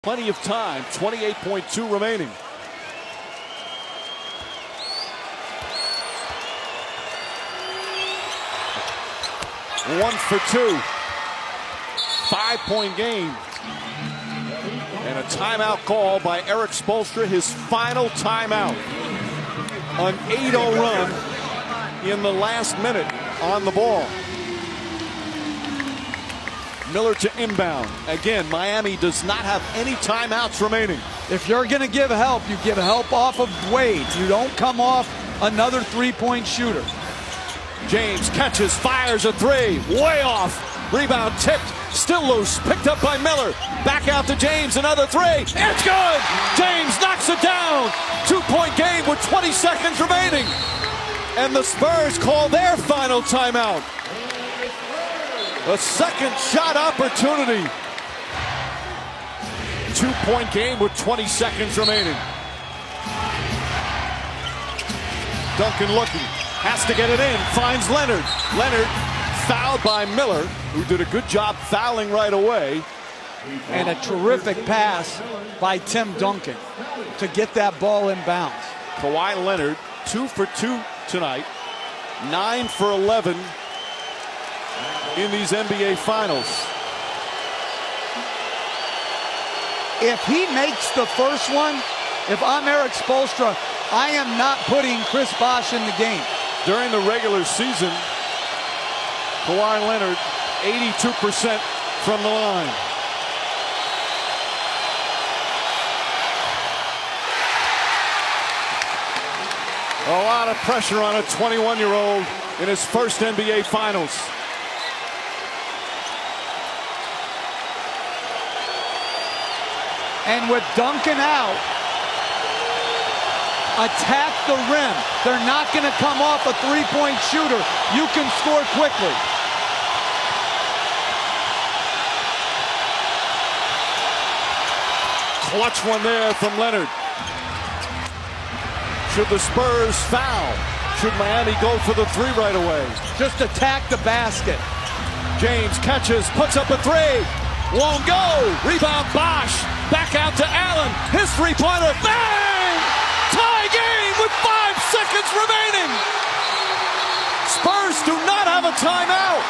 Plenty of time, 28.2 remaining. One for two. 5-point game. And a timeout call by Erik Spoelstra, his final timeout. An 8-0 run in the last minute on the ball. Miller to inbound. Again, Miami does not have any timeouts remaining. If you're going to give help, you give help off of Wade. You don't come off another three-point shooter. James catches, fires a three. Way off. Rebound tipped. Still loose. Picked up by Miller. Back out to James. Another three. It's good. James knocks it down. 2-point game with 20 seconds remaining. And the Spurs call their final timeout. A second shot opportunity. 2-point game with 20 seconds remaining. Duncan looking. Has to get it in. Finds Leonard. Leonard fouled by Miller, who did a good job fouling right away. And a terrific pass by Tim Duncan to get that ball in bounds. Kawhi Leonard, 2 for 2 tonight. 9 for 11 in these NBA Finals. If he makes the first one, if I'm Erik Spoelstra, I am not putting Chris Bosh in the game. During the regular season, Kawhi Leonard, 82% from the line. A lot of pressure on a 21-year-old in his first NBA Finals. And with Duncan out, attack the rim. They're not going to come off a three-point shooter. You can score quickly. Clutch one there from Leonard. Should the Spurs foul? Should Miami go for the three right away? Just attack the basket. James catches, puts up a three. Won't go. Rebound Bosh. Back out to Allen. His three-pointer. Bang! Tie game with 5 seconds remaining. Spurs do not have a timeout.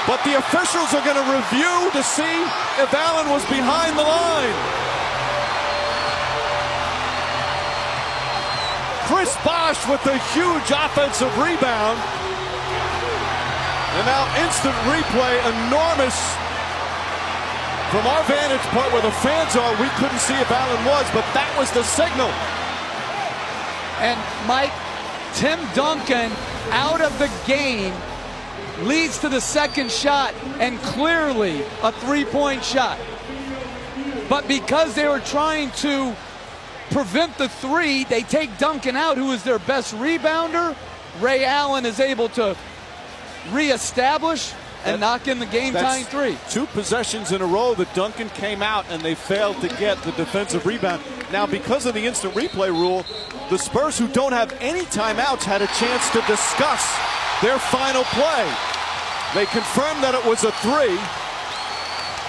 But the officials are going to review to see if Allen was behind the line. Chris Bosh with a huge offensive rebound. And now instant replay, enormous. From our vantage point where the fans are, we couldn't see if Allen was, but that was the signal. And Mike, Tim Duncan out of the game leads to the second shot, and clearly a three-point shot. But because they were trying to prevent the three, they take Duncan out, who is their best rebounder. Ray Allen is able to reestablish and knock in the game-tying three. 2 possessions in a row that Duncan came out and they failed to get the defensive rebound. Now, because of the instant replay rule, the Spurs, who don't have any timeouts, had a chance to discuss their final play. They confirmed that it was a three,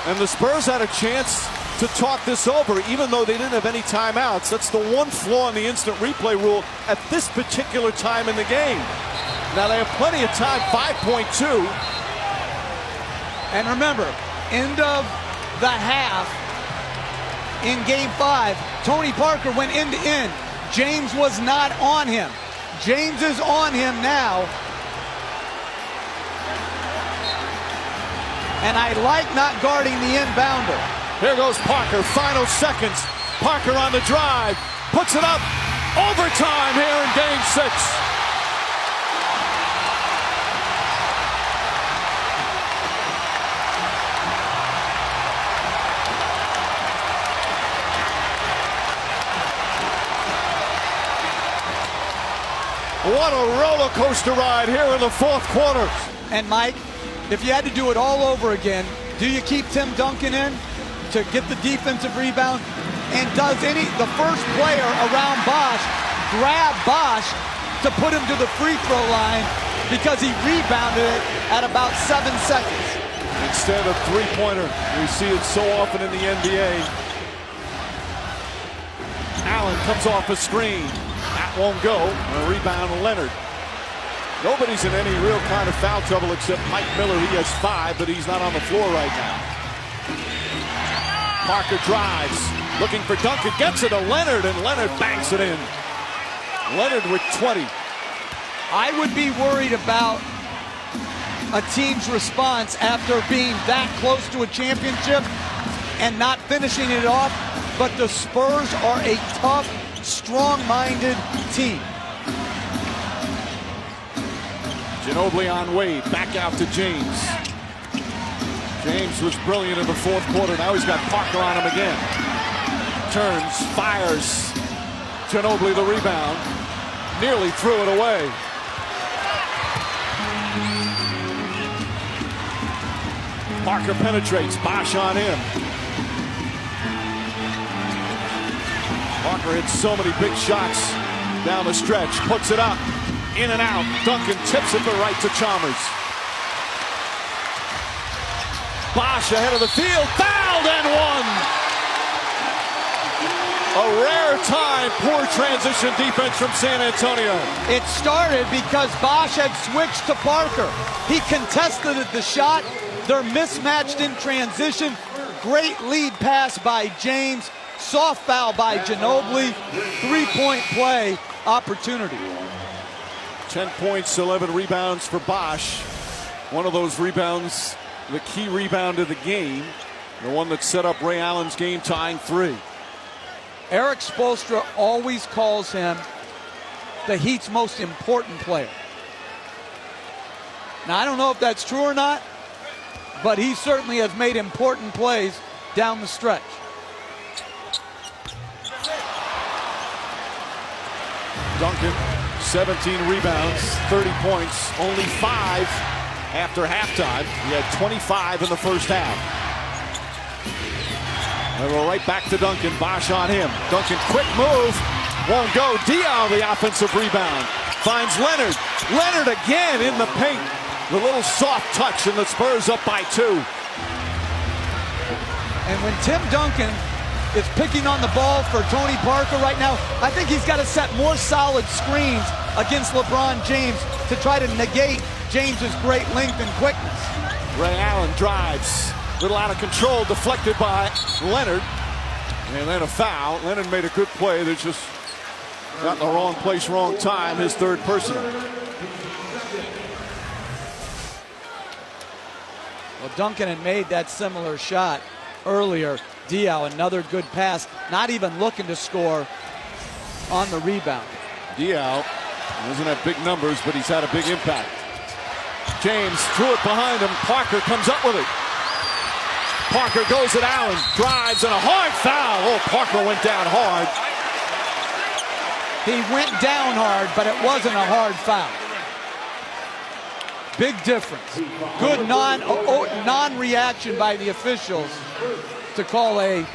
and the Spurs had a chance to talk this over, even though they didn't have any timeouts. That's the one flaw in the instant replay rule at this particular time in the game. Now, they have plenty of time, 5.2. And remember, end of the half in Game 5, Tony Parker went end to end. James was not on him. James is on him now. And I like not guarding the inbounder. Here goes Parker, final seconds. Parker on the drive, puts it up. Overtime here in Game 6. What a roller coaster ride here in the fourth quarter. And Mike, if you had to do it all over again, do you keep Tim Duncan in to get the defensive rebound? And does the first player around Bosh grab Bosh to put him to the free throw line because he rebounded it at about 7 seconds? instead of three-pointer. We see it so often in the NBA. Allen comes off a screen. That won't go. A rebound to Leonard. Nobody's in any real kind of foul trouble except Mike Miller. He has 5, but he's not on the floor right now. Parker drives, looking for Duncan, gets it to Leonard, and Leonard banks it in. Leonard with 20. I would be worried about a team's response after being that close to a championship and not finishing it off, but the Spurs are a tough, strong-minded team. Ginobili on Wade, back out to James. James was brilliant in the fourth quarter. Now he's got Parker on him again. Turns, fires. Ginobili the rebound. Nearly threw it away. Parker penetrates. Bosh on him. Parker hits so many big shots down the stretch. Puts it up. In and out. Duncan tips it, but right to Chalmers. Bosh ahead of the field. Fouled and one. A rare time. Poor transition defense from San Antonio. It started because Bosh had switched to Parker. He contested the shot. They're mismatched in transition. Great lead pass by James. Soft foul by Ginobili. 3-point play opportunity. 10 points, 11 rebounds for Bosh. One of those rebounds, the key rebound of the game. The one that set up Ray Allen's game-tying 3. Eric Spoelstra always calls him the Heat's most important player. Now, I don't know if that's true or not, but he certainly has made important plays down the stretch. Duncan, 17 rebounds, 30 points, only 5 after halftime. He had 25 in the first half. And we're right back to Duncan. Bosh on him. Duncan, quick move. Won't go. Diaw, the offensive rebound. Finds Leonard. Leonard again in the paint. The little soft touch, and the Spurs up by 2. And when Tim Duncan is picking on the ball for Tony Parker right now, I think he's got to set more solid screens against LeBron James to try to negate James's great length and quickness. Ray Allen drives. Little out of control, deflected by Leonard. And then a foul. Leonard made a good play. They just got in the wrong place, wrong time. His 3rd personal. Well, Duncan had made that similar shot earlier. Diaw, another good pass. Not even looking to score on the rebound. Diaw doesn't have big numbers, but he's had a big impact. James threw it behind him. Parker comes up with it. Parker goes at Allen, drives, and a hard foul. Oh, Parker went down hard. He went down hard, but it wasn't a hard foul. Big difference. Good non-reaction by the officials to call a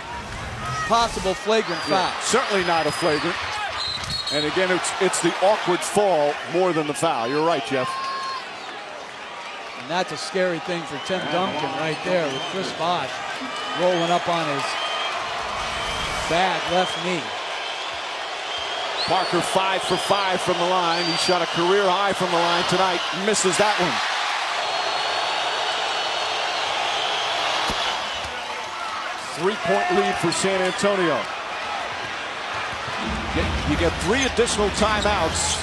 possible flagrant foul. Yeah, certainly not a flagrant. And again, it's the awkward fall more than the foul. You're right, Jeff. And that's a scary thing for Tim Duncan right there with Chris Bosh rolling up on his bad left knee. Parker 5 for 5 from the line. He shot a career high from the line tonight. Misses that one. Three-point lead for San Antonio. You get 3 additional timeouts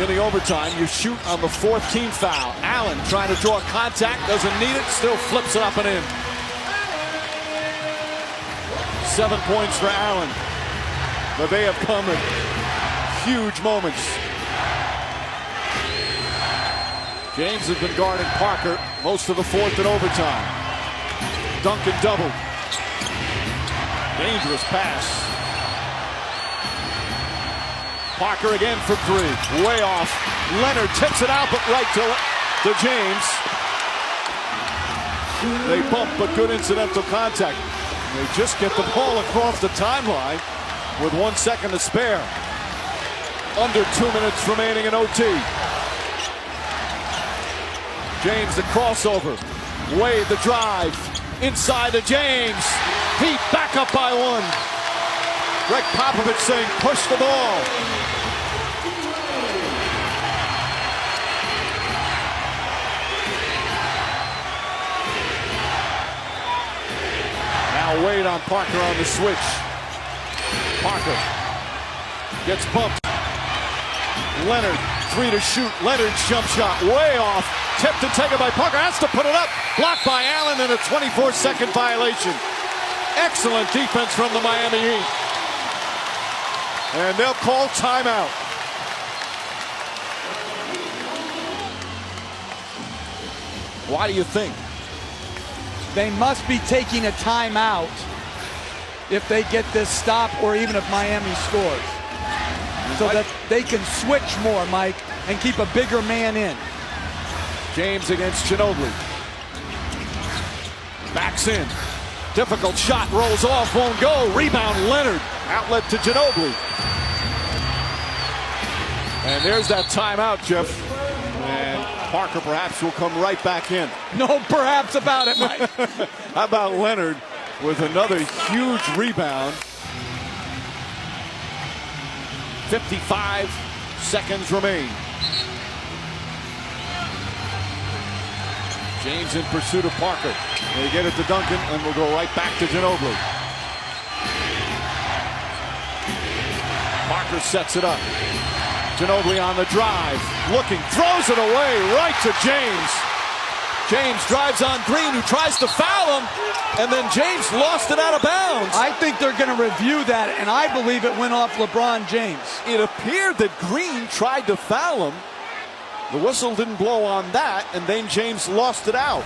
in the overtime. You shoot on the 4th team foul. Allen trying to draw contact, doesn't need it, still flips it up and in. 7 points for Allen. But they have come in huge moments. James has been guarding Parker most of the 4th in overtime. Duncan double. Dangerous pass. Parker again for 3. Way off. Leonard tips it out, but right to James. They bump, but good incidental contact. They just get the ball across the timeline with 1 second to spare. Under 2 minutes remaining in OT. James the crossover. Wade the drive. Inside to James. Heat back up by one. Greg Popovich saying push the ball. Now Wade on Parker on the switch. Parker gets bumped. Leonard, 3 to shoot. Leonard's jump shot way off. Tipped and taken by Parker. Has to put it up. Blocked by Allen and a 24-second violation. Excellent defense from the Miami Heat. And they'll call timeout. Why do you think? They must be taking a timeout if they get this stop or even if Miami scores, so that they can switch more, Mike, and keep a bigger man in. James against Ginobili. Backs in. Difficult shot, rolls off, won't go. Rebound, Leonard. Outlet to Ginobili. And there's that timeout, Jeff. And Parker perhaps will come right back in. No perhaps about it, Mike. How about Leonard with another huge rebound? 55 seconds remain. James in pursuit of Parker. They get it to Duncan, and we'll go right back to Ginobili. Parker sets it up. Ginobili on the drive. Looking, throws it away right to James. James drives on Green, who tries to foul him, and then James lost it out of bounds. I think they're going to review that, and I believe it went off LeBron James. It appeared that Green tried to foul him. The whistle didn't blow on that, and then James lost it out.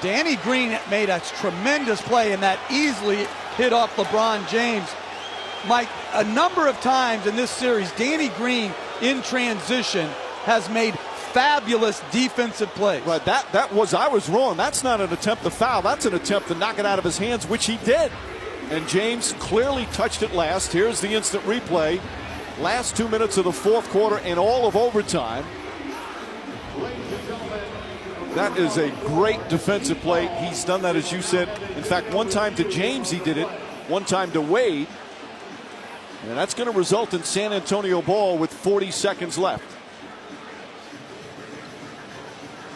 Danny Green made a tremendous play, and that easily hit off LeBron James. Mike, a number of times in this series, Danny Green in transition has made fabulous defensive plays. But I was wrong. That's not an attempt to foul. That's an attempt to knock it out of his hands, which he did. And James clearly touched it last. Here's the instant replay. Last 2 minutes of the fourth quarter and all of overtime. That is a great defensive play. He's done that, as you said. In fact, one time to James he did it, one time to Wade. And that's going to result in San Antonio ball with 40 seconds left.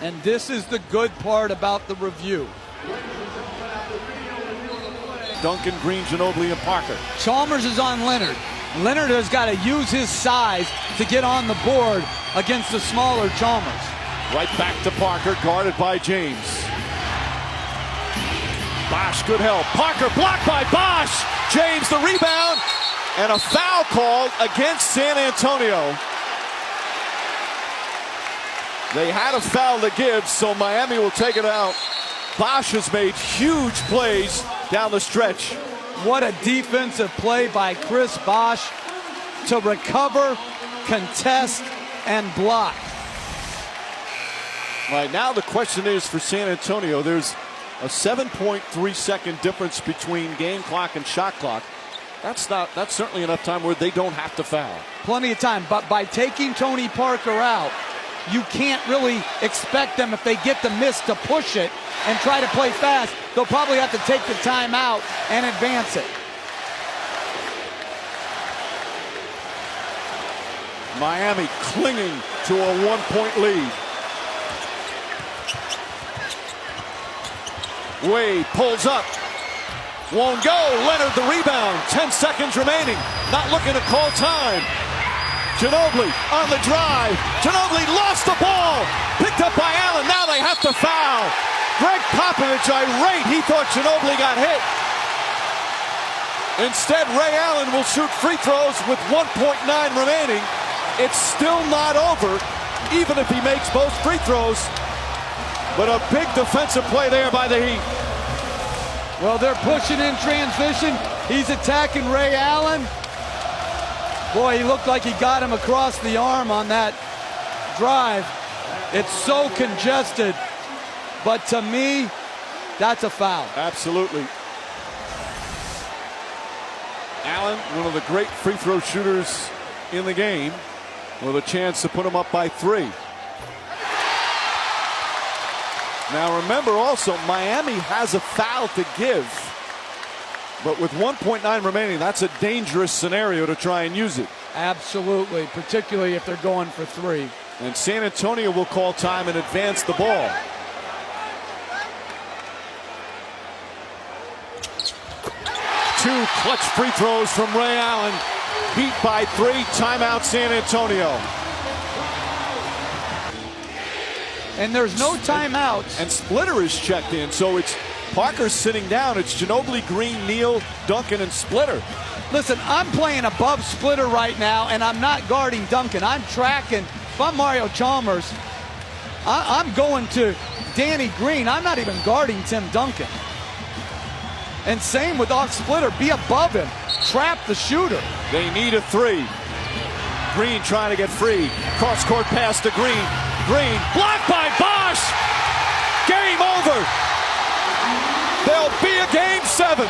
And this is the good part about the review. Duncan, Green, Ginobili, and Parker. Chalmers is on Leonard. Leonard has got to use his size to get on the board against the smaller Chalmers. Right back to Parker, guarded by James. Bosh, good help. Parker blocked by Bosh. James the rebound, and a foul called against San Antonio. They had a foul to give, so Miami will take it out. Bosh has made huge plays down the stretch. What a defensive play by Chris Bosh to recover, contest, and block. Right now the question is for San Antonio, there's a 7.3 second difference between game clock and shot clock. That's certainly enough time where they don't have to foul. Plenty of time, but by taking Tony Parker out, you can't really expect them, if they get the miss, to push it and try to play fast. They'll probably have to take the timeout and advance it. Miami clinging to a 1-point lead. Wade pulls up. Won't go. Leonard the rebound. 10 seconds remaining. Not looking to call time. Ginobili on the drive. Ginobili lost the ball. Picked up by Allen. Now they have to foul. Greg Popovich irate. He thought Ginobili got hit. Instead, Ray Allen will shoot free throws with 1.9 remaining. It's still not over, even if he makes both free throws. But a big defensive play there by the Heat. Well, they're pushing in transition. He's attacking Ray Allen. Boy, he looked like he got him across the arm on that drive. It's so congested. But to me, that's a foul. Absolutely. Allen, one of the great free throw shooters in the game, with a chance to put him up by 3. Now remember also, Miami has a foul to give. But with 1.9 remaining, that's a dangerous scenario to try and use it. Absolutely, particularly if they're going for 3. And San Antonio will call time and advance the ball. Two clutch free throws from Ray Allen. Heat by 3. Timeout San Antonio. And there's no timeouts. And Splitter is checked in, so it's Parker's sitting down. It's Ginobili, Green, Neal, Duncan, and Splitter. Listen, I'm playing above Splitter right now, and I'm not guarding Duncan. I'm tracking. If I'm Mario Chalmers, I'm going to Danny Green. I'm not even guarding Tim Duncan. And same with Ox Splitter. Be above him. Trap the shooter. They need a 3. Green trying to get free. Cross-court pass to Green. Green blocked by Bosh. Game over. There'll be a game 7.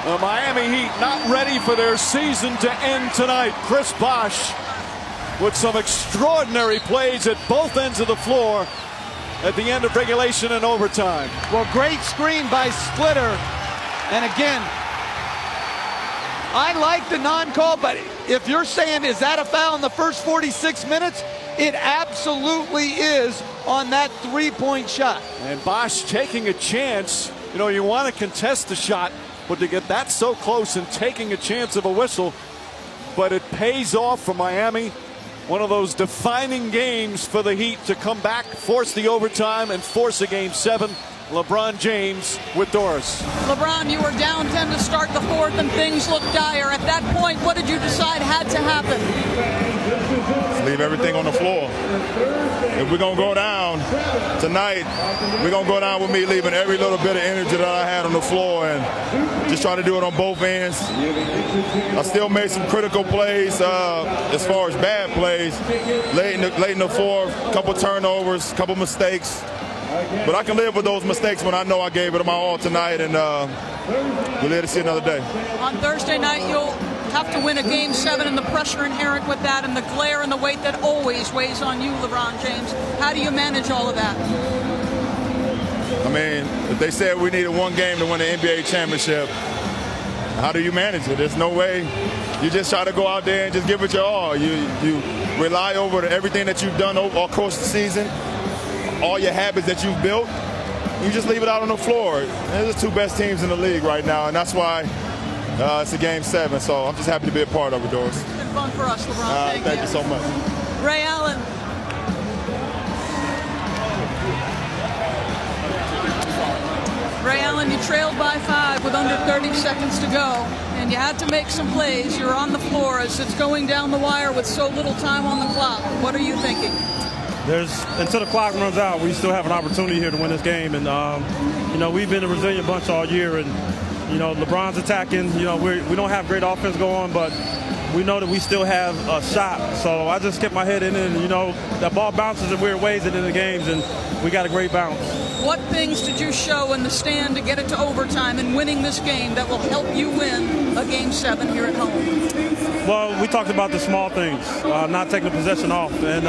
The Miami Heat not ready for their season to end tonight. Chris Bosh with some extraordinary plays at both ends of the floor at the end of regulation and overtime. Well, great screen by Splitter. And again, I like the non-call, but if you're saying, is that a foul in the first 46 minutes? It absolutely is on that 3-point shot. And Bosh taking a chance. You know, you want to contest the shot, but to get that so close and taking a chance of a whistle, but it pays off for Miami. One of those defining games for the Heat to come back, force the overtime, and force a game 7. LeBron James with Doris. LeBron, you were down 10 to start the 4th, and things looked dire. At that point, what did you decide had to happen? Just leave everything on the floor. If we're going to go down tonight, we're going to go down with me leaving every little bit of energy that I had on the floor and just try to do it on both ends. I still made some critical plays as far as bad plays. Late in the 4th, couple turnovers, couple mistakes. But I can live with those mistakes when I know I gave it my all tonight, and we'll live to see another day. On Thursday night, you'll have to win a game 7, and the pressure inherent with that, and the glare and the weight that always weighs on you, LeBron James. How do you manage all of that? I mean, if they said we needed one game to win the NBA championship, how do you manage it? There's no way. You just try to go out there and just give it your all. You rely over everything that you've done all across the season, all your habits that you've built. You just leave it out on the floor. They're the 2 best teams in the league right now, and that's why it's a game 7. So I'm just happy to be a part of it, Doris. It's been fun for us, LeBron. Thank you so much. Ray Allen. Ray Allen, you trailed by 5 with under 30 seconds to go, and you had to make some plays. You're on the floor as it's going down the wire with so little time on the clock. What are you thinking? Until the clock runs out, we still have an opportunity here to win this game. And, you know, we've been a resilient bunch all year. And, you know, LeBron's attacking. You know, we don't have great offense going, but we know that we still have a shot. So I just kept my head in it. And, you know, that ball bounces in weird ways in the games, and we got a great bounce. What things did you show in the stand to get it to overtime and winning this game that will help you win a game 7 here at home? Well, we talked about the small things, not taking the possession off. And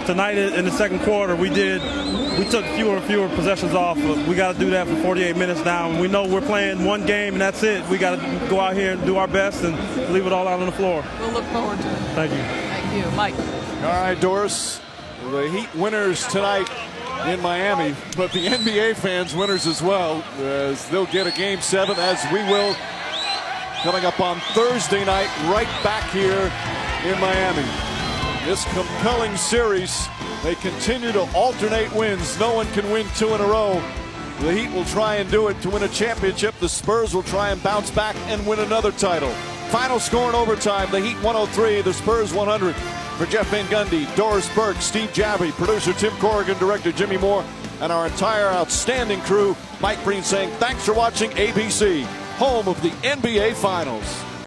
tonight in the second quarter, we took fewer and fewer possessions off. We got to do that for 48 minutes now. And we know we're playing one game, and that's it. We got to go out here and do our best and leave it all out on the floor. We'll look forward to it. Thank you. Thank you. Mike. All right, Doris. The Heat winners tonight in Miami, but the NBA fans winners as well, as they'll get a game 7, as we will, coming up on Thursday night, right back here in Miami. This compelling series, they continue to alternate wins. No one can win 2 in a row. The Heat will try and do it to win a championship. The Spurs will try and bounce back and win another title. Final score in overtime, the Heat 103, the Spurs 100. For Jeff Van Gundy, Doris Burke, Steve Javie, producer Tim Corrigan, director Jimmy Moore, and our entire outstanding crew, Mike Breen saying thanks for watching ABC, home of the NBA Finals.